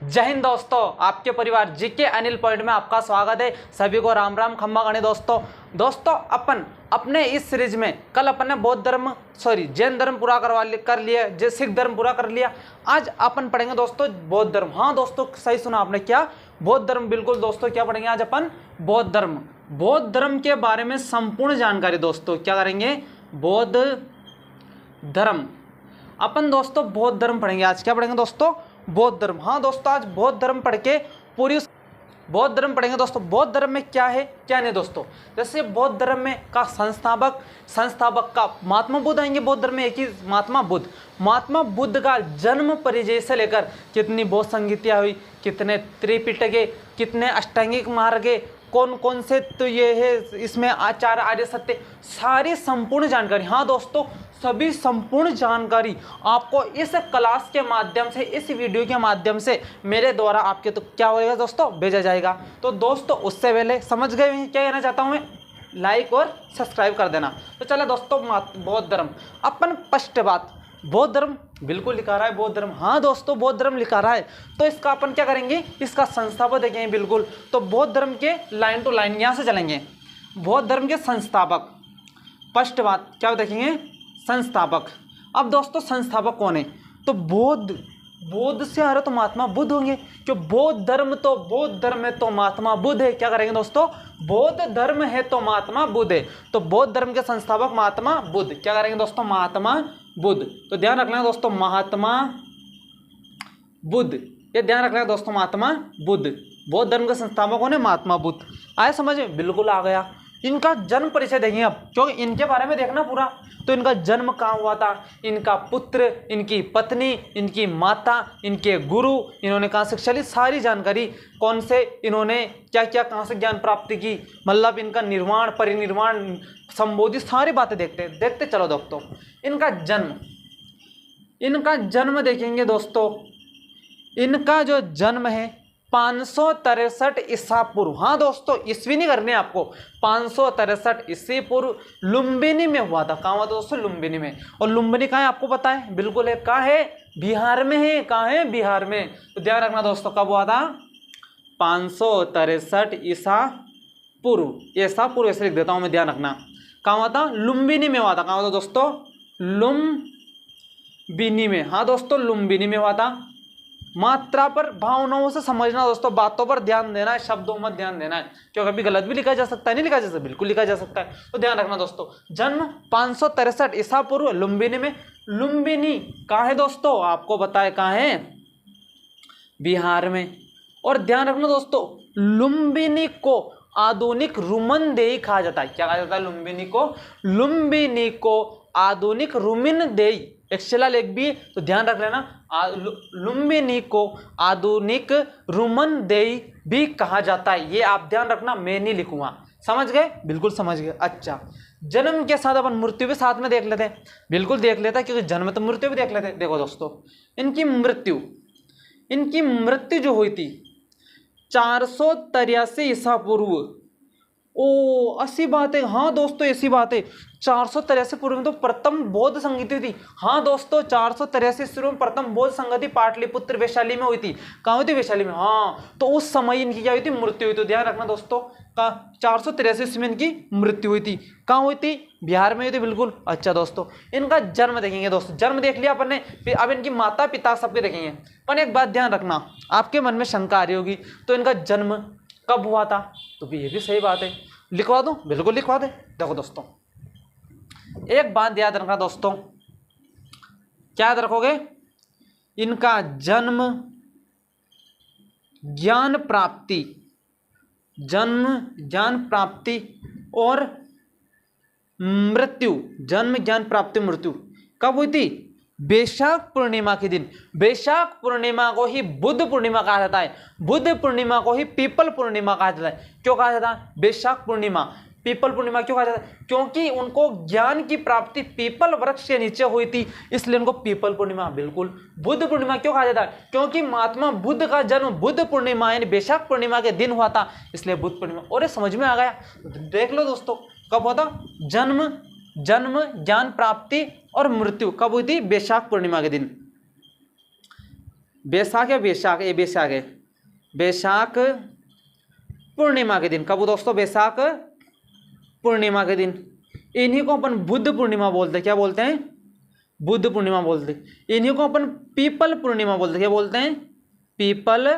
जय हिंद दोस्तों, आपके परिवार जीके अनिल पॉइंट में आपका स्वागत है। सभी को राम राम खम्मा गणे। दोस्तों अपन अपने इस सीरीज में कल अपन ने जैन धर्म पूरा कर लिया, सिख धर्म पूरा कर लिया। आज अपन पढ़ेंगे दोस्तों बौद्ध धर्म। हाँ दोस्तों, सही सुना आपने, क्या बौद्ध धर्म, बिल्कुल दोस्तों। क्या पढ़ेंगे आज अपन? बौद्ध धर्म के बारे में संपूर्ण जानकारी दोस्तों। क्या करेंगे? बौद्ध धर्म। अपन दोस्तों बौद्ध धर्म पढ़ेंगे आज। क्या पढ़ेंगे दोस्तों? बौद्ध धर्म। हाँ दोस्तों, आज बौद्ध धर्म पढ़ के पूरी बौद्ध धर्म पढ़ेंगे दोस्तों। बौद्ध धर्म में क्या है क्या नहीं दोस्तों। जैसे बौद्ध धर्म में का संस्थापक का महात्मा बुद्ध आएंगे। बौद्ध धर्म में एक ही महात्मा बुद्ध का जन्म परिचय से लेकर कितनी बौद्ध संगीतियाँ हुई, कितने त्रिपिटके, कितने अष्टांगिक मार्ग, कौन कौन से तो ये है, इसमें आचार आर्य सत्य, सारी संपूर्ण जानकारी। हाँ दोस्तों, सभी संपूर्ण जानकारी आपको इस क्लास के माध्यम से, इस वीडियो के माध्यम से मेरे द्वारा आपके तो क्या होगा दोस्तों, भेजा जाएगा। तो दोस्तों उससे पहले समझ गए क्या कहना चाहता हूँ मैं? लाइक और सब्सक्राइब कर देना। तो चलो दोस्तों, बौद्ध धर्म अपन फर्स्ट बात, बौद्ध धर्म बिल्कुल लिखा रहा है बौद्ध धर्म। हाँ दोस्तों, बौद्ध धर्म लिखा रहा है, तो इसका अपन क्या करेंगे? इसका संस्थापक देखेंगे बिल्कुल। तो बौद्ध धर्म के लाइन टू लाइन यहाँ से चलेंगे। बौद्ध धर्म के संस्थापक, फर्स्ट बात क्या देखेंगे? संस्थापक। अब दोस्तों संस्थापक कौन है? तो बौद्ध से आ रहा तो महात्मा बुद्ध होंगे, क्यों? बौद्ध धर्म है तो महात्मा बुद्ध है। क्या करेंगे दोस्तों? बौद्ध धर्म है तो महात्मा बुद्ध है। तो बौद्ध धर्म के संस्थापक महात्मा बुद्ध। क्या करेंगे दोस्तों? महात्मा बुद्ध। तो ध्यान रखना दोस्तों, महात्मा बुद्ध, ये ध्यान रखना दोस्तों, महात्मा बुद्ध। बौद्ध धर्म के संस्थापक कौन है? महात्मा बुद्ध। आया समझ में? बिल्कुल आ गया। इनका जन्म परिचय देंगे अब, क्योंकि इनके बारे में देखना पूरा। तो इनका जन्म कहाँ हुआ था, इनका पुत्र, इनकी पत्नी, इनकी माता, इनके गुरु, इन्होंने कहाँ शिक्षा ली, सारी जानकारी, कौन से इन्होंने क्या क्या कहाँ से ज्ञान प्राप्त की, मतलब इनका निर्वाण, परिनिर्वाण, संबोधित, सारी बातें देखते चलो दोस्तों। इनका जन्म देखेंगे दोस्तों। इनका जो जन्म है 563 ईसा पूर्व। हाँ दोस्तों, ईस्वी नहीं करने आपको, 563 ईसा पूर्व लुम्बिनी में हुआ था। कहाँ हुआ था दोस्तों? लुम्बिनी में। और लुम्बिनी कहाँ है आपको पता है? बिल्कुल है। कहाँ है? बिहार में है। कहाँ है? बिहार में। तो ध्यान रखना दोस्तों, कब हुआ था? 563 ईसा पूर्व। ऐसा पूर्व ऐसे लिख देता हूँ मैं, ध्यान रखना। कहाँ हुआ था? लुम्बिनी में हुआ था। कहाँ हुआ था दोस्तों? लुम्बिनी में। हाँ दोस्तों, लुम्बिनी में हुआ था। मात्रा पर, भावनाओं से समझना दोस्तों, बातों पर ध्यान देना है, शब्दों में ध्यान देना है, क्योंकि कभी गलत भी लिखा जा सकता है, नहीं लिखा जा सकता, बिल्कुल लिखा जा सकता है। तो ध्यान रखना दोस्तों, जन्म 563 ईसा पूर्व लुम्बिनी में। लुम्बिनी कहाँ है दोस्तों? आपको बताए कहाँ है? बिहार में। और ध्यान रखना दोस्तों, लुम्बिनी को आधुनिक रुमनदेही कहा जाता है। क्या कहा जाता है? लुम्बिनी को आधुनिक रुमनदेही। एक शिलालेख भी, तो ध्यान रख लेना, लुम्बिनी को आधुनिक रुमनदेही भी कहा जाता है। ये आप ध्यान रखना, मैं नहीं लिखूंगा। समझ गए? बिल्कुल समझ गए। अच्छा, जन्म के साथ अपन मृत्यु भी साथ में देख लेते हैं। बिल्कुल देख लेते हैं, क्योंकि जन्म तो मृत्यु भी देख लेते हैं। देखो दोस्तों, इनकी मृत्यु जो हुई थी 483 ईसा पूर्व। ओ ऐसी बात है। हाँ दोस्तों, ऐसी बात है। 483 पूर्व में तो प्रथम बौद्ध संगति थी। हाँ दोस्तों, 483 ईस्वी में प्रथम बौद्ध संगति पाटलिपुत्र वैशाली में हुई थी। कहाँ हुई थी? वैशाली में। हाँ, तो उस समय इनकी क्या हुई थी? मृत्यु हुई। तो ध्यान रखना दोस्तों, 483 ईस्वी में इनकी मृत्यु हुई थी। कहाँ हुई थी? बिहार में हुई थी। बिल्कुल। अच्छा दोस्तों, इनका जन्म देखेंगे दोस्तों। जन्म देख लिया अपन ने, फिर अब इनकी माता पिता सबके देखेंगे। पर एक बात ध्यान रखना, आपके मन में शंका आ रही होगी, तो इनका जन्म कब हुआ था? तो ये भी सही बात है, लिखवा दूं? बिल्कुल लिखवा दे। देखो दोस्तों, एक बात याद रखना दोस्तों। क्या याद रखोगे? इनका जन्म, ज्ञान प्राप्ति और मृत्यु, जन्म, ज्ञान प्राप्ति, मृत्यु कब हुई थी? वैशाख पूर्णिमा के दिन। वैशाख पूर्णिमा को ही बुद्ध पूर्णिमा कहा जाता है। बुद्ध पूर्णिमा को ही पीपल पूर्णिमा कहा जाता है। क्यों कहा जाता है वैशाख पूर्णिमा, पीपल पूर्णिमा क्यों कहा जाता है? क्योंकि उनको ज्ञान की प्राप्ति पीपल वृक्ष के नीचे हुई थी, इसलिए उनको पीपल पूर्णिमा। बिल्कुल। बुद्ध पूर्णिमा क्यों कहा जाता है? क्योंकि महात्मा बुद्ध का जन्म बुद्ध पूर्णिमा यानी वैशाख पूर्णिमा के दिन हुआ था, इसलिए बुद्ध पूर्णिमा। और ये समझ में आ गया? देख लो दोस्तों, कब हुआ था? जन्म, ज्ञान प्राप्ति और मृत्यु कब हुई थी? वैशाख पूर्णिमा के दिन। बैसाख या बैशाख, ये बैशाख है, बैशाख पूर्णिमा के दिन। कब दोस्तों? बैसाख पूर्णिमा के दिन। इन्हीं को अपन बुद्ध पूर्णिमा बोलते हैं। क्या बोलते हैं? बुद्ध पूर्णिमा बोलते हैं। इन्हीं को अपन पीपल पूर्णिमा बोलते हैं। क्या बोलते हैं? पीपल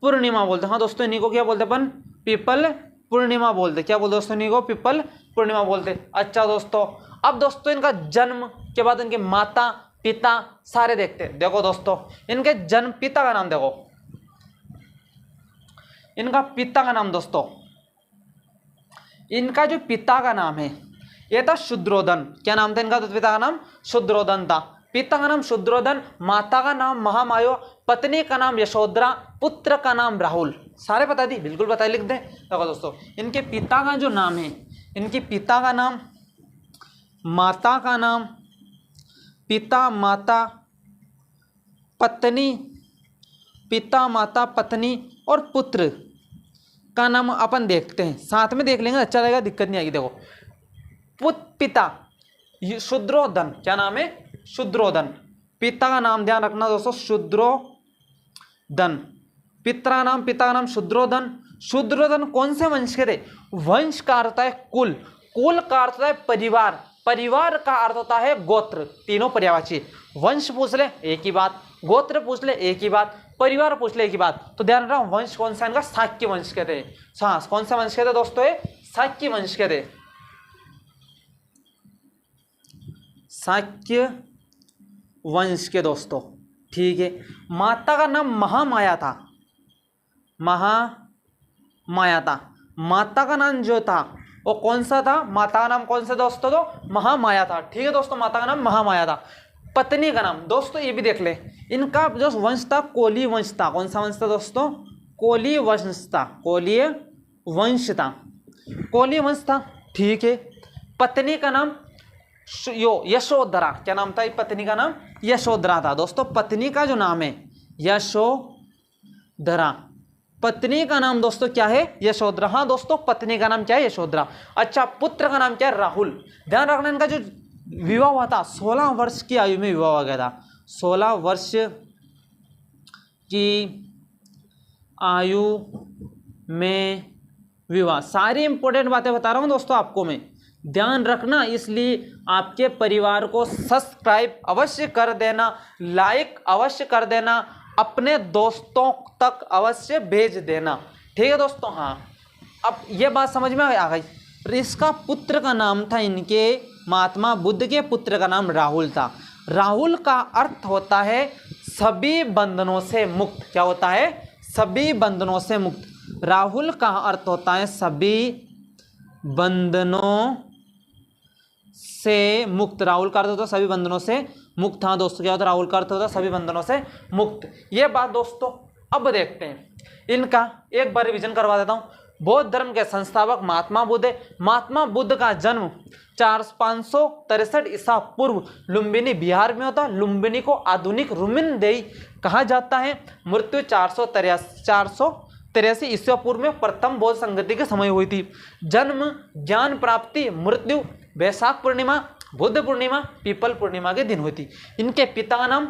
पूर्णिमा बोलते हैं। हाँ दोस्तों, इन्हीं को क्या बोलते हैं अपन? पीपल पूर्णिमा बोलते हैं। क्या बोलते हैं दोस्तों? इन्हीं को पीपल पूर्णिमा बोलते हैं। अच्छा दोस्तों, अब दोस्तों इनका जन्म के बाद इनके माता पिता सारे देखते हैं। देखो दोस्तों, इनके जन्म पिता का नाम देखो, इनका पिता का नाम दोस्तों, इनका जो पिता का नाम है ये था शुद्रोधन। क्या नाम था इनका? तो पिता का नाम शुद्रोधन था। पिता का नाम शुद्रोधन, माता का नाम महामाया, पत्नी का नाम यशोधरा, पुत्र का नाम राहुल। सारे बता दी? बिल्कुल बता, लिख दें। देखो दोस्तों, इनके पिता का जो नाम है, इनके पिता का नाम, माता का नाम, पिता माता पत्नी, पिता माता पत्नी और पुत्र का नाम अपन देखते हैं। साथ में देख लेंगे, अच्छा रहेगा, दिक्कत नहीं आएगी। देखो, पिता शुद्रोधन, क्या नाम है? शुद्रोधन। पिता का नाम ध्यान रखना दोस्तों, शुद्रोधन। पिता का नाम शुद्रोधन। शुद्रोधन कौन से वंश के थे? वंश का अर्थ है कुल, कुल का अर्थ है परिवार, परिवार का अर्थ होता है गोत्र। तीनों पर्यायवाची। वंश पूछ ले एक ही बात, गोत्र पूछ ले एक ही बात, परिवार पूछ ले एक ही बात। तो ध्यान रखना, वंश कौन सा? इनका शाक्य वंश के थे। कौन सा वंश के थे दोस्तों? ये शाक्य वंश के थे। शाक्य वंश के दोस्तों, ठीक है। माता का नाम महामाया था, महामाया था। माता का नाम जो था वो कौन सा था? माता का नाम कौन सा दोस्तों? तो महामाया था। ठीक है दोस्तों, माता का नाम महामाया था। पत्नी का नाम दोस्तों ये भी देख ले, इनका जो वंश था कोली वंश था। कौन सा वंश था दोस्तों? कोली वंश था, कोली वंश था, कोली वंश था। ठीक है। पत्नी का नाम यशोधरा। क्या नाम था? पत्नी का नाम यशोधरा था। दोस्तों पत्नी का जो नाम है यशोधरा, पत्नी का नाम दोस्तों क्या है? यशोधरा। हाँ दोस्तों, पत्नी का नाम क्या है? यशोधरा। अच्छा, पुत्र का नाम क्या है? राहुल। ध्यान रखना, इनका जो विवाह हुआ था 16 वर्ष की आयु में विवाह हो गया था। 16 वर्ष की आयु में विवाह। सारी इंपॉर्टेंट बातें बता रहा हूं दोस्तों आपको मैं, ध्यान रखना। इसलिए आपके परिवार को सब्सक्राइब अवश्य कर देना, लाइक अवश्य कर देना, अपने दोस्तों तक अवश्य भेज देना। ठीक है दोस्तों। हाँ, अब ये बात समझ में आ गई। इसका पुत्र का नाम था, इनके महात्मा बुद्ध के पुत्र का नाम राहुल था। राहुल का अर्थ होता है सभी बंधनों से मुक्त। क्या होता है? सभी बंधनों से मुक्त। राहुल का अर्थ होता है सभी बंधनों से मुक्त। राहुल का अर्थ होता है सभी बंधनों से मुक्त। हाँ दोस्तों, क्या होता है? राहुल का अर्थ होता है सभी बंधनों से मुक्त। ये बात दोस्तों अब देखते हैं। इनका एक बार रिवीजन करवा देता हूँ। बौद्ध धर्म के संस्थापक महात्मा बुद्ध है। महात्मा बुद्ध का जन्म 563 ईसा पूर्व लुम्बिनी बिहार में होता। लुम्बिनी को आधुनिक रुमिनदेई कहा जाता है। मृत्यु 483 ईसा पूर्व में प्रथम बौद्ध संगति के समय हुई थी। जन्म, ज्ञान प्राप्ति, मृत्यु बैसाख पूर्णिमा, बुद्ध पूर्णिमा, पीपल पूर्णिमा के दिन हुई थी। इनके पिता का नाम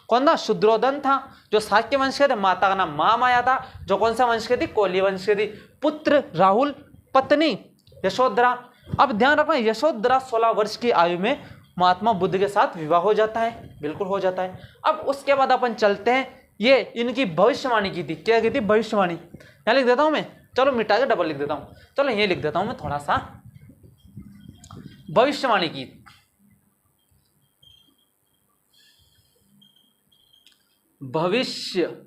कौन था? शुद्रोधन था, जो शाक्य वंश के थे। माता का नाम महामाया था, जो कौन सा वंश के थी? कोली वंश के थी। पुत्र राहुल, पत्नी यशोधरा। अब ध्यान रखना, यशोधरा 16 वर्ष की आयु में महात्मा बुद्ध के साथ विवाह हो जाता है। बिल्कुल हो जाता है। अब उसके बाद अपन चलते हैं, ये इनकी भविष्यवाणी की थी। क्या की थी? भविष्यवाणी। यहाँ लिख देता हूँ मैं, चलो मिटा के डबल लिख देता हूँ। चलो ये लिख देता हूँ मैं थोड़ा सा, भविष्यवाणी की। भविष्यवाणी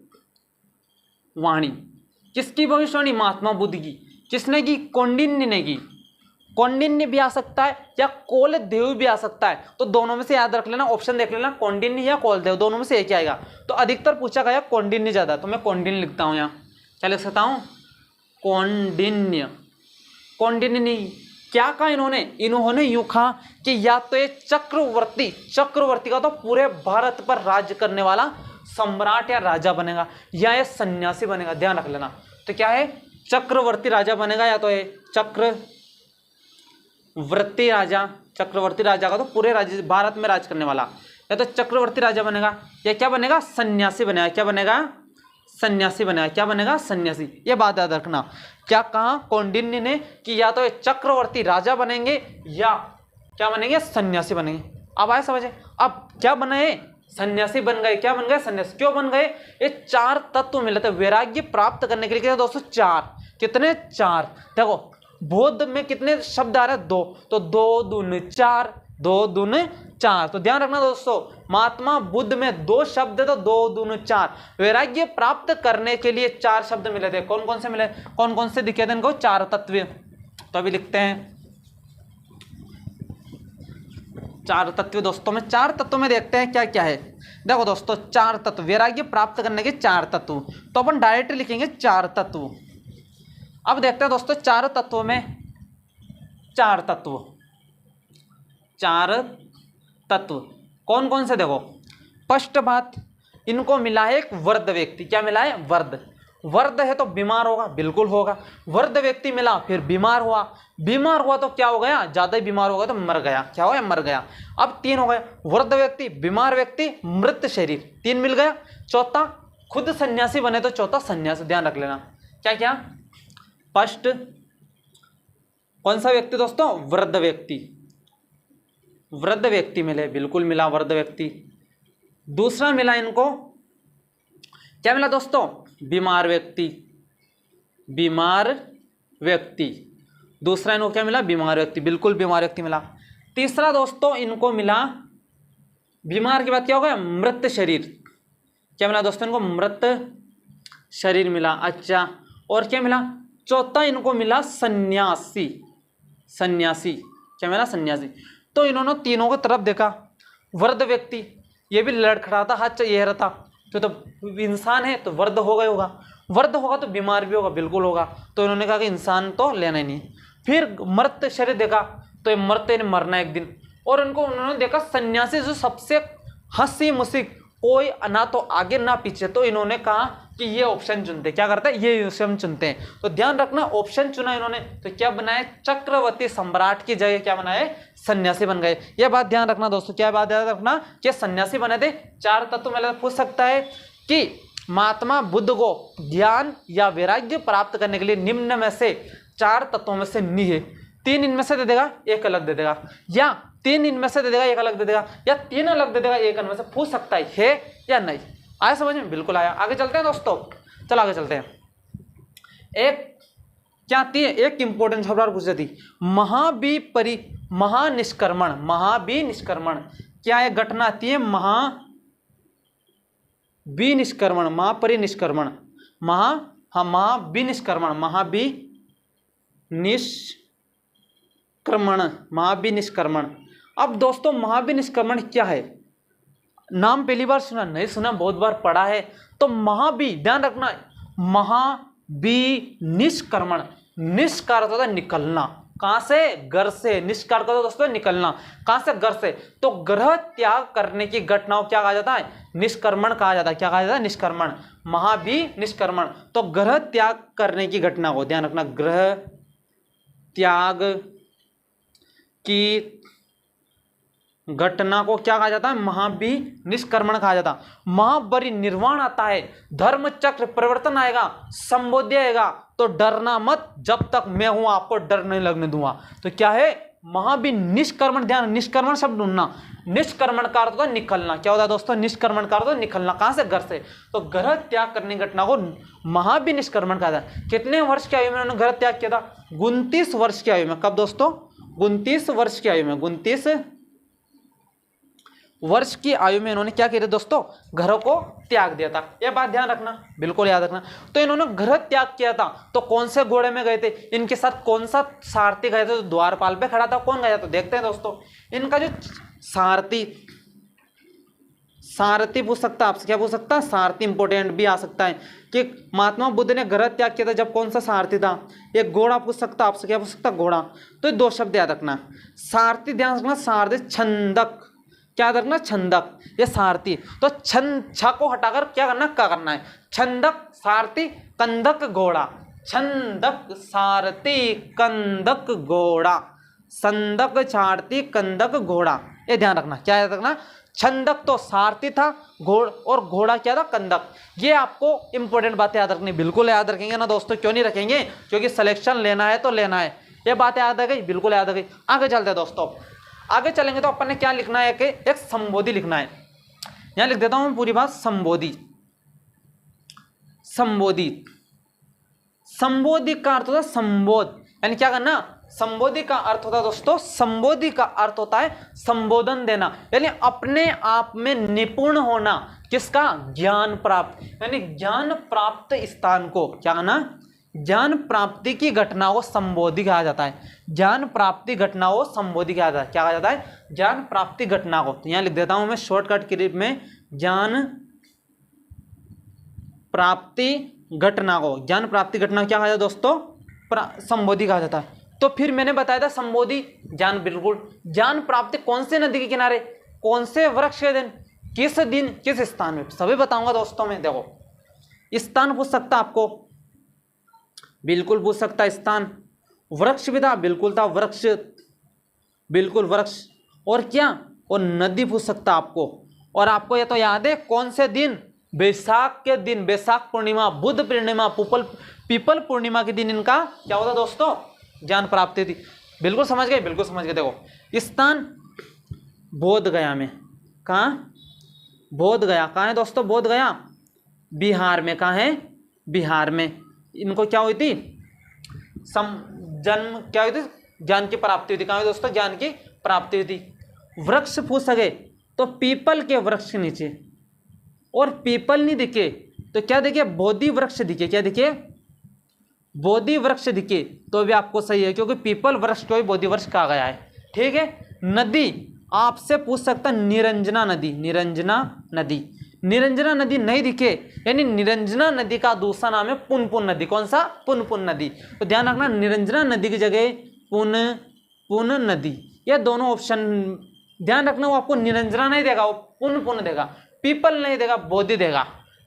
किसकी भविष्यवाणी? महात्मा बुद्ध की। किसने की? कौंडिन्य ने की। कौंडिन्य भी आ सकता है या कोलदेव भी आ सकता है, तो दोनों में से याद रख लेना, ऑप्शन देख लेना, कौंडिन्य या कोलदेव, दोनों में से एक ही आएगा। तो अधिकतर पूछा गया कौंडिन्य ज्यादा, तो मैं कौंडिन्य लिखता हूं। यहाँ क्या लिख सकता हूं? कौंडिन्य। कौंडिन्य नहीं, क्या कहा इन्होंने यूं कहा कि या तो ये चक्रवर्ती का तो पूरे भारत पर राज्य करने वाला सम्राट या राजा बनेगा, या ये सन्यासी बनेगा। ध्यान रख लेना। तो क्या है? चक्रवर्ती राजा बनेगा, या तो ये चक्रवर्ती राजा का तो पूरे राज्य भारत में राज करने वाला, या तो चक्रवर्ती राजा बनेगा या क्या बनेगा, सन्यासी बनेगा। क्या बनेगा, सन्यासी बनेगा। क्या बनेगा, सन्यासी। ये बात याद रखना। क्या कहा कौंडिन्य ने कि या तो ये चक्रवर्ती राजा बनेंगे या क्या बनेंगे, सन्यासी बनेंगे। अब आए समझे। अब क्या बने, सन्यासी बन गए। क्या बन गए, सन्यासी। क्यों बन गए, ये 4 तत्व मिले थे वैराग्य प्राप्त करने के लिए। कितने दोस्तों, 4। कितने, 4। देखो बौद्ध में कितने शब्द आ रहे हैं, 2, तो 2 दूनी 4, 2 दूनी 4। तो ध्यान रखना दोस्तों, महात्मा बुद्ध में 2 शब्द है तो 2 दूनी 4। वैराग्य प्राप्त करने के लिए 4 शब्द मिले थे। कौन कौन से मिले, कौन कौन से दिखे थे इनको, 4 तत्व। तो अभी लिखते हैं 4 तत्व दोस्तों में। 4 तत्वों में देखते हैं क्या क्या है। देखो दोस्तों 4 तत्व, वैराग्य प्राप्त करने के 4 तत्व। तो अपन डायरेक्ट लिखेंगे 4 तत्व। अब देखते हैं दोस्तों 4 तत्वों में 4 तत्व, 4 तत्व कौन कौन से। देखो फर्स्ट बात, इनको मिला है एक वृद्ध व्यक्ति। क्या मिला है, वृद्ध। वृद्ध है तो बीमार होगा, बिल्कुल होगा। वृद्ध व्यक्ति मिला फिर बीमार हुआ, बीमार हुआ तो क्या हो गया, ज्यादा ही बीमार हो गया तो मर गया। क्या हो गया, मर गया। अब 3 हो गए, वृद्ध व्यक्ति, बीमार व्यक्ति, मृत शरीर, 3 मिल गया। चौथा खुद सन्यासी बने तो चौथा सन्यासी। ध्यान रख लेना क्या क्या। फर्स्ट कौन सा व्यक्ति दोस्तों, वृद्ध व्यक्ति। वृद्ध व्यक्ति मिले, बिल्कुल मिला वृद्ध व्यक्ति। दूसरा मिला इनको क्या मिला दोस्तों, बीमार व्यक्ति। बीमार व्यक्ति, दूसरा इनको क्या मिला, बीमार व्यक्ति, बिल्कुल बीमार व्यक्ति मिला। तीसरा दोस्तों इनको मिला, बीमार के बाद क्या हो गया, मृत शरीर। क्या मिला दोस्तों इनको, मृत शरीर मिला। अच्छा, और क्या मिला, चौथा इनको मिला सन्यासी। सन्यासी, क्या मिला, सन्यासी। तो इन्होंने तीनों को तरफ देखा। वृद्ध व्यक्ति, ये भी लड़खड़ाता हाथ ये रहा था, तो इंसान है तो वृद्ध हो गए होगा, वृद्ध होगा तो बीमार भी होगा, बिल्कुल होगा। तो इन्होंने कहा कि इंसान तो लेना ही नहीं। फिर मृत शरीर देखा तो ये मरते नहीं, मरना एक दिन। और उनको उन्होंने देखा सन्यासी जो सबसे हंसी मुसी, कोई ना तो आगे ना पीछे। तो इन्होंने कहा कि ये ऑप्शन चुनते। क्या करते हैं, ये ऑप्शन चुनते हैं। तो ध्यान रखना, ऑप्शन चुना इन्होंने तो क्या बनाए, चक्रवर्ती सम्राट की जगह क्या बनाए, सन्यासी बन गए। यह बात ध्यान रखना दोस्तों। क्या बात ध्यान रखना कि सन्यासी बने थे। 4 तत्व में पूछ सकता है कि महात्मा बुद्ध को ज्ञान या वैराग्य प्राप्त करने के लिए निम्न में से 4 तत्वों में से नहीं है। 3 इनमें से दे देगा, एक अलग दे देगा, या 3 इनमें से दे देगा, एक अलग दे देगा, या 3 अलग दे देगा, एक इनमें से। पूछ सकता है या नहीं। आया समझ में, बिल्कुल आया। आगे चलते हैं दोस्तों, चलो आगे चलते हैं। एक क्या थी, एक इंपॉर्टेंट शब्द पूछ थी, महानिष्क्रमण। महाविनिष्क्रमण क्या है, घटना आती है, महाविनिष्क्रमण, महापरिनिष्क्रमण, महाविनिष्क्रमण, महाविनिष्क्रमण। अब दोस्तों महाविनिष्क्रमण क्या है, नाम पहली बार सुना, नहीं सुना, बहुत बार पढ़ा है। तो ध्यान रखना, महाविनिष्क्रमण, निष्कार होता है निकलना। कहां से, घर से। निष्कार होता है दोस्तों निकलना, कहां से, घर से। तो ग्रह त्याग करने की घटनाओं क्या कहा जाता है, निष्क्रमण कहा जाता है। क्या कहा जाता है, निष्क्रमण, महाविनिष्क्रमण। तो ग्रह त्याग करने की घटना को ध्यान रखना, ग्रह त्याग की घटना को क्या कहा जाता है, महाविनिष्क्रमण कहा जाता है। महापरिनिर्वाण आता है, धर्म चक्र परिवर्तन आएगा, संबोध्य आएगा। तो डरना मत, जब तक मैं हूं आपको डर नहीं लगने दूंगा। तो क्या है, महाविनिष्क्रमण। ध्यान, निष्क्रमण शब्द ढूंढना। निष्क्रमण का अर्थ होता है निकलना। क्या होता है दोस्तों, निष्क्रमण का अर्थ होता है निकलना। कहां से, घर से। तो घर त्याग करने की घटना को महाविनिष्क्रमण कहा जाता है। कितने वर्ष की आयु में उन्होंने घर त्याग किया था, 29 वर्ष की आयु में। कब दोस्तों, 29 वर्ष की आयु में। 29 वर्ष की आयु में इन्होंने क्या किया था दोस्तों, घरों को त्याग दिया था। यह बात ध्यान रखना, बिल्कुल याद रखना। तो इन्होंने घर त्याग किया था, तो कौन से घोड़े में गए थे, इनके साथ कौन सा सारथी गए थे, तो द्वारपाल पे खड़ा था, कौन गया था। देखते हैं दोस्तों, इनका जो सारथी पूछ सकता है आपसे। क्या पूछ सकता है, सारथी। इंपोर्टेंट भी आ सकता है कि महात्मा बुद्ध ने घर त्याग किया था, जब कौन सा सारथी था। एक घोड़ा पूछ सकता आपसे। क्या पूछ सकता, घोड़ा। तो 2 शब्द याद रखना, सारथी ध्यान रखना, सारथी, छंदक। क्या याद रखना, छंदक, ये सारथी। तो छ को हटाकर क्या करना, का करना है, छंदक, सारथी, कंदक, घोड़ा। छंदक, सारथी, कंदक, घोड़ा। संदक, सारथी, कंदक, घोड़ा। ये ध्यान रखना। क्या याद रखना? छंदक तो सारथी था, घोड़ा क्या था? कंदक। ये आपको इंपॉर्टेंट बातें याद रखनी, बिल्कुल याद रखेंगे ना दोस्तों, क्यों नहीं रखेंगे? क्योंकि सिलेक्शन लेना है तो लेना है। ये बातें याद आ गई? बिल्कुल याद आ गई। आगे चलते हैं दोस्तों। आगे चलेंगे तो अपन ने क्या लिखना है कि एक संबोधि लिखना है। यहां लिख देता हूं मैं पूरी बात, संबोधि। संबोधि, संबोधि का अर्थ होता है संबोध, यानी क्या करना? संबोधि का अर्थ होता है दोस्तों, संबोधि का अर्थ होता है संबोधन देना, यानी अपने आप में निपुण होना। किसका? ज्ञान प्राप्त, यानी ज्ञान प्राप्त स्थान को क्या कहना? ज्ञान प्राप्ति की घटना को संबोधि कहा जाता है। ज्ञान प्राप्ति घटना को संबोधि कहा जाता है। क्या कहा जाता है? ज्ञान प्राप्ति घटना को। तो यहां लिख देता हूं मैं शॉर्टकट के रूप में, ज्ञान प्राप्ति घटना को। ज्ञान प्राप्ति घटना क्या कहा जाता है दोस्तों? संबोधि कहा जाता है। तो फिर मैंने बताया था संबोधि ज्ञान, बिल्कुल। ज्ञान प्राप्ति कौन से नदी के किनारे, कौन से वृक्ष के दिन, किस दिन, किस स्थान में, सभी बताऊंगा दोस्तों मैं। देखो, स्थान पूछ सकता आपको, बिल्कुल पूछ सकता स्थान। वृक्ष भी था, बिल्कुल था वृक्ष, बिल्कुल वृक्ष। और क्या? और नदी पूछ सकता आपको। और आपको ये तो याद है कौन से दिन? बैसाख के दिन, बैसाख पूर्णिमा, बुद्ध पूर्णिमा, पीपल पूर्णिमा के दिन इनका क्या होता दोस्तों? ज्ञान प्राप्ति थी। बिल्कुल समझ गए? बिल्कुल समझ गए। देखो, स्थान बोध गया में। कहाँ? बोध गया। कहाँ है दोस्तों बोध गया? बिहार में। कहाँ है? बिहार में। इनको क्या हुई थी? जन्म क्या हुई थी? ज्ञान की प्राप्ति हुई थी। कहाँ हुई दोस्तों? ज्ञान की प्राप्ति हुई थी। वृक्ष पूछ सके तो पीपल के वृक्ष के नीचे, और पीपल नहीं दिखे तो क्या दिखे? बोधि वृक्ष दिखे। क्या दिखे? बोधि वृक्ष दिखे तो भी आपको सही है, क्योंकि पीपल वृक्ष को ही बोधि वृक्ष कहा गया है। ठीक है। नदी आपसे पूछ सकता निरंजना नदी। निरंजना नदी, निरंजना नदी नहीं दिखे, यानी निरंजना नदी का दूसरा नाम है पुनपुन नदी। कौन सा? पुनपुन नदी। तो ध्यान रखना, निरंजना नदी की जगह पुन नदी। ये दोनों ऑप्शन ध्यान रखना, वो आपको निरंजना नहीं देगा, वो पुन देगा। पीपल नहीं देगा, बोधि देगा।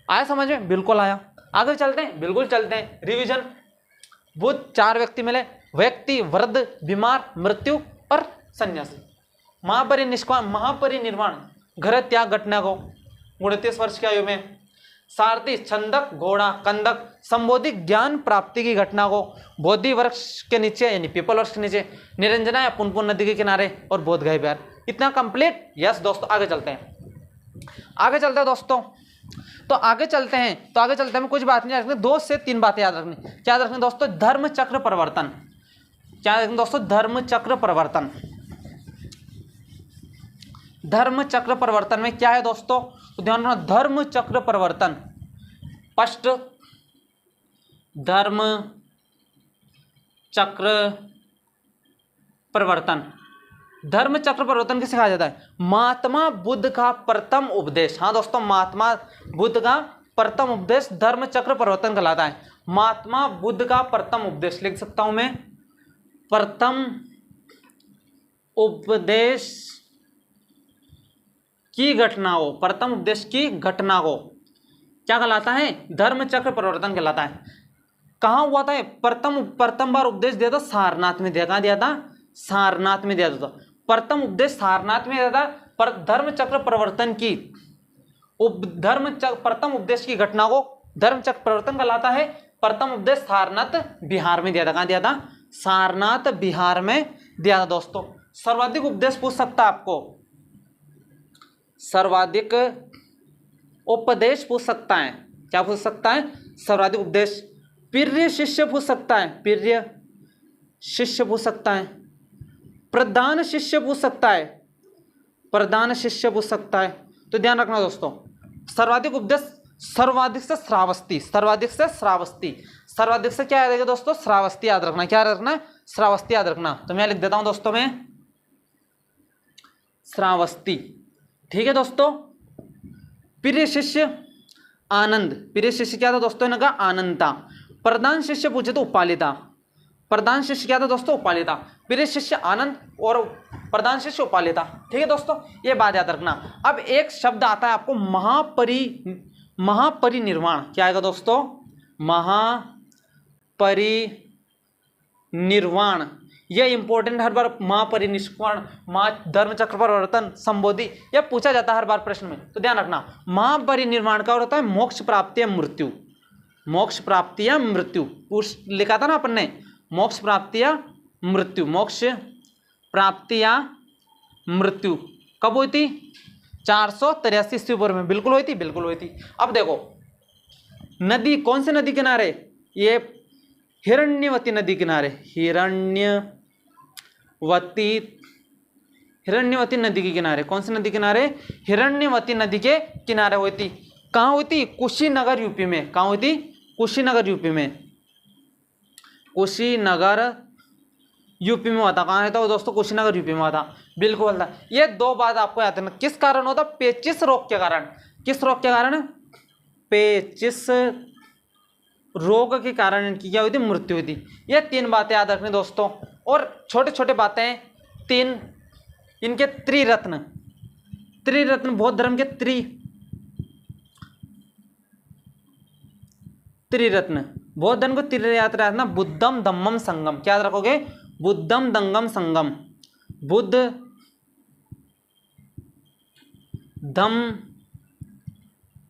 आया समझ में? बिल्कुल आया। आगे चलते हैं, बिल्कुल चलते हैं। रिवीजन। बुध 4 व्यक्ति मिले, व्यक्ति, वृद्ध, बीमार, मृत्यु और सन्यासी। महापरिनिर्वाण, घर त्याग घटना को 29 वर्ष की आयु में। सारथी, छंदक, घोड़ा, कंदक, संबोधि ज्ञान प्राप्ति की घटना को बोधि वृक्ष के नीचे, यानी पीपल वृक्ष के नीचे, निरंजना या पुनपुन नदी के किनारे, और बोध गया बिहार। इतना कंप्लीट? यस दोस्तों। आगे चलते हैं, आगे चलते हैं दोस्तों। तो आगे चलते हैं, तो आगे चलते हैं, कुछ बात नहीं याद रखनी, 2 से 3 बातें याद रखनी। क्या याद रखनी दोस्तों? धर्म चक्र परिवर्तन। क्या याद रखनी दोस्तों? धर्म चक्र परिवर्तन। धर्म चक्र परिवर्तन में क्या है दोस्तों? तो ध्यान रखना, धर्म चक्र परिवर्तन। स्पष्ट धर्म चक्र परिवर्तन। धर्म चक्र परिवर्तन किसे कहा जाता है? महात्मा बुद्ध का प्रथम उपदेश। हाँ दोस्तों, महात्मा बुद्ध का प्रथम उपदेश धर्म चक्र परिवर्तन कहलाता है। महात्मा बुद्ध का प्रथम उपदेश लिख सकता हूं मैं, प्रथम उपदेश की घटना हो, प्रथम उपदेश की घटना को क्या कहलाता है? धर्म चक्र परिवर्तन कहलाता है। कहाँ हुआ था? प्रथम बार उपदेश दिया था सारनाथ में। दिया था? सारनाथ में दिया था। प्रथम उपदेश सारनाथ में दिया था। पर धर्म चक्र परिवर्तन की प्रथम उपदेश की घटना को धर्म चक्र परिवर्तन कहलाता है। प्रथम उपदेश सारनाथ बिहार में दिया था। कहाँ दिया था? सारनाथ बिहार में दिया था दोस्तों। सर्वाधिक उपदेश पूछ सकता है आपको, सर्वाधिक उपदेश पूछ सकता है। क्या पूछ सकता है? सर्वाधिक उपदेश। प्रिय शिष्य पूछ सकता है, प्रिय शिष्य पूछ सकता है। प्रधान शिष्य पूछ सकता है, प्रधान शिष्य पूछ सकता है। तो ध्यान रखना दोस्तों, सर्वाधिक उपदेश, सर्वाधिक से श्रावस्ती, सर्वाधिक से श्रावस्ती, सर्वाधिक से क्या याद रखेगा दोस्तों? श्रावस्ती याद रखना। क्या याद रखना? श्रावस्ती याद रखना। तो मैं लिख देता हूं दोस्तों में श्रावस्ती। ठीक है दोस्तों। प्रिय शिष्य आनंद, प्रिय शिष्य क्या था दोस्तों? इनका आनंद था। प्रधान शिष्य पूछे तो उपालिता, प्रधान शिष्य क्या था दोस्तों? उपालिता। प्रिय शिष्य आनंद और प्रधान शिष्य उपालिता। ठीक है दोस्तों, ये बात याद रखना। अब एक शब्द आता है आपको महापरिनिर्वाण। क्या आएगा दोस्तों? महापरिनिर्वाण। ये इंपॉर्टेंट, हर बार महापरिनिष्करण, धर्मचक्र परिवर्तन, संबोधि, यह पूछा जाता है हर बार प्रश्न में, तो ध्यान रखना। महापरिनिर्वाण का होता है मोक्ष प्राप्ति या मृत्यु, मोक्ष प्राप्ति या मृत्यु, लिखा था ना अपन ने, मोक्ष प्राप्ति या मृत्यु, मोक्ष प्राप्ति या मृत्यु कब हुई थी? 483 ईस्वी पूर्व में, बिल्कुल हुई थी, बिल्कुल हुई थी। अब देखो नदी, कौन से नदी किनारे? ये हिरण्यवती नदी किनारे, हिरण्यवती नदी के किनारे, कौन सी नदी किनारे? हिरण्यवती नदी के किनारे हुई थी। कहाँ हुई थी? कुशीनगर यूपी में। कहाँ हुई थी? कुशीनगर यूपी में, कुशीनगर यूपी में हुआ था। कहाँ है था दोस्तों? कुशीनगर यूपी में हुआ था, बिल्कुल था। ये दो बात आपको याद रखना। किस कारण होता? पेचिश रोग के कारण। किस रोग के कारण? पेचिश रोग के कारण इनकी क्या हुई थी? मृत्यु हुई थी। ये तीन बातें याद रखनी दोस्तों। और छोटे छोटे बातें, तीन इनके त्रिरत्न, त्रिरत्न बौद्ध धर्म के त्रिरत्न बौद्ध धर्म को त्रिरत्न याद रखना। बुद्धम धम्मम संगम, क्या याद रखोगे? बुद्धम धम्मम संगम, बुद्ध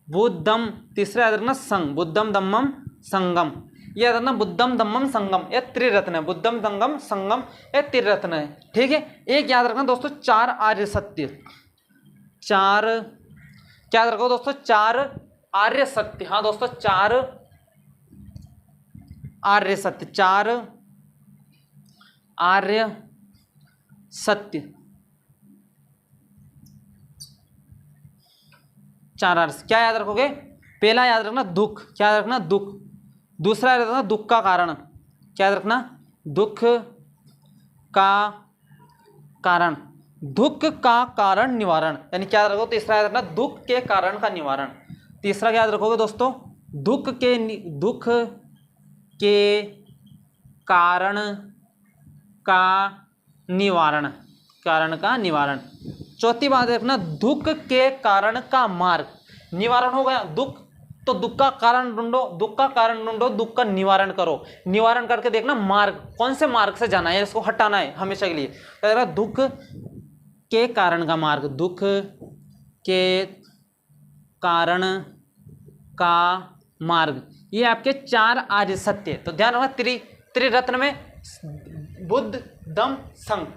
बुद्धम, तीसरा याद रखना संग, बुद्धम धम्मम संगम, ये याद रखना, बुद्धम धम्मम संगम, ये त्रिरत्न है। बुद्धम धम्मम संगम ये त्रिरत्न है, ठीक है। एक याद रखना दोस्तों, 4 आर्य सत्य, 4 क्या याद रखो दोस्तों? 4 आर्य सत्य। हाँ दोस्तों, 4 आर्य सत्य, 4 आर्य सत्य, 4 आर्य। क्या याद रखोगे? पहला याद रखना दुख, क्या याद रखना? दुख। दूसरा याद रखना दुख का कारण, क्या याद रखना? दुख का कारण, दुख का कारण निवारण, यानी क्या याद रखो? तीसरा याद रखना दुख के कारण का निवारण। तीसरा क्या याद रखोगे दोस्तों? दुख के कारण का निवारण, कारण का निवारण। चौथी बात रखना, दुख के कारण का मार्ग। निवारण हो गया दुख, तो दुख का कारण ढूंढो, दुख का कारण ढूंढो, दुख का निवारण करो। निवारण करके देखना मार्ग, कौन से मार्ग से जाना है, इसको हटाना है हमेशा के लिए। तो दुख के कारण का मार्ग, दुख के कारण का मार्ग, ये आपके 4 आर्य सत्य। तो ध्यान रखना, त्रिरत्न में बुद्ध धम्म संघ,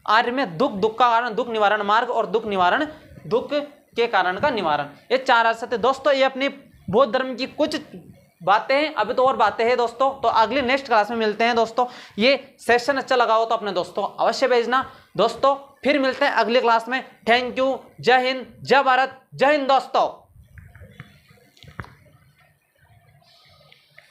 आर्य में दुख, दुख का कारण, दुख निवारण मार्ग, और दुख निवारण, दुख के कारण का निवारण, ये 4 आर्य सत्य। दोस्तों ये अपनी बौद्ध धर्म की कुछ बातें हैं, अभी तो और बातें हैं दोस्तों, तो अगली नेक्स्ट क्लास में मिलते हैं दोस्तों। ये सेशन अच्छा लगा हो तो अपने दोस्तों अवश्य भेजना दोस्तों। फिर मिलते हैं अगली क्लास में। थैंक यू, जय हिंद, जय भारत, जय हिंद दोस्तों।